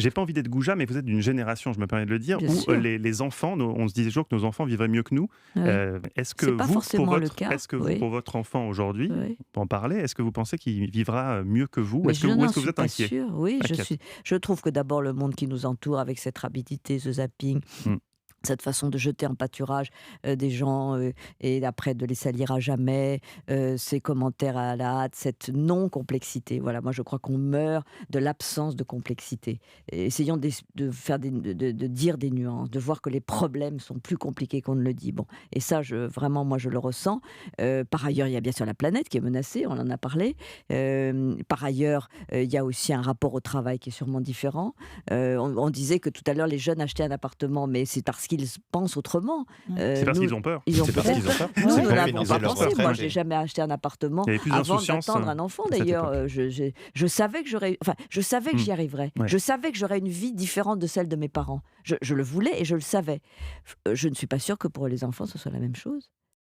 J'ai pas envie d'être goujat, mais vous êtes d'une génération, je me permets de le dire, Bien où sûr, les enfants, on se disait toujours que nos enfants vivraient mieux que nous. oui. Est-ce que C'est pas vous, forcément le cas, est-ce que vous, oui, pour votre enfant aujourd'hui, oui. on peut en parler, est-ce que vous pensez qu'il vivra mieux que vous, Mais ou n'en est-ce que vous suis êtes pas inquiet? sûre. Oui, Inquiète. je trouve que d'abord le monde qui nous entoure avec cette rapidité, ce zapping, Mm. cette façon de jeter en pâturage, des gens, et après de les salir à jamais, ces commentaires à la hâte, cette non-complexité. Voilà, moi je crois qu'on meurt de l'absence de complexité. Et essayons de faire de dire des nuances, de voir que les problèmes sont plus compliqués qu'on ne le dit. Bon, et ça, vraiment, moi je le ressens. Par ailleurs, il y a bien sûr la planète qui est menacée, on en a parlé. Par ailleurs, il y a aussi un rapport au travail qui est sûrement différent. On disait que tout à l'heure, les jeunes achetaient un appartement, mais c'est parce qu'ils pensent autrement. Mmh. C'est parce Nous, qu'ils ont peur. ils ont C'est parce peut-être qu'ils ont peur. nous, C'est nous pour n'avons financer pas leur pensé. Moi, retraite je n'ai et jamais acheté un appartement Il y avait plus avant d'insouciance d'attendre un enfant, à cette d'ailleurs. époque. Je savais que je savais que Mm. j'y arriverais. Ouais. Je savais que j'aurais une vie différente de celle de mes parents. Je le voulais et je le savais. Je ne suis pas sûre que pour les enfants, ce soit la même chose.